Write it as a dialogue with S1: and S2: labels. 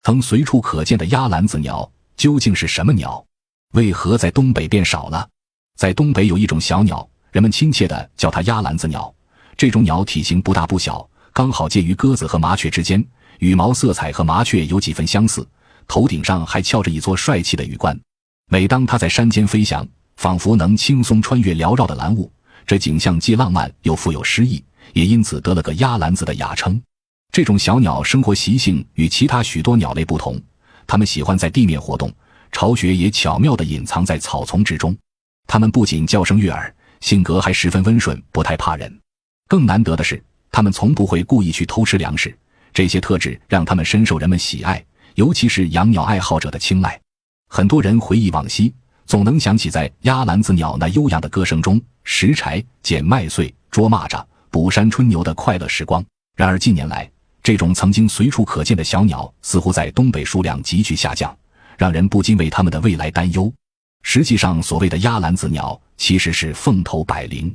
S1: 曾随处可见的鸭篮子鸟究竟是什么鸟？为何在东北变少了？在东北有一种小鸟，人们亲切地叫它鸭篮子鸟。这种鸟体型不大不小，刚好介于鸽子和麻雀之间，羽毛色彩和麻雀有几分相似，头顶上还翘着一撮帅气的羽冠。每当它在山间飞翔，仿佛能轻松穿越缭绕的蓝雾，这景象既浪漫又富有诗意，也因此得了个鸭篮子的雅称。这种小鸟生活习性与其他许多鸟类不同，它们喜欢在地面活动，巢穴也巧妙地隐藏在草丛之中。它们不仅叫声悦耳，性格还十分温顺，不太怕人。更难得的是，它们从不会故意去偷吃粮食，这些特质让它们深受人们喜爱，尤其是养鸟爱好者的青睐。很多人回忆往昔，总能想起在鸭篮子鸟那悠扬的歌声中，拾柴、捡麦穗、捉蚂蚱、捕山春牛的快乐时光。然而近年来，这种曾经随处可见的小鸟似乎在东北数量急剧下降，让人不禁为它们的未来担忧。实际上，所谓的鸭篮子鸟其实是凤头百灵。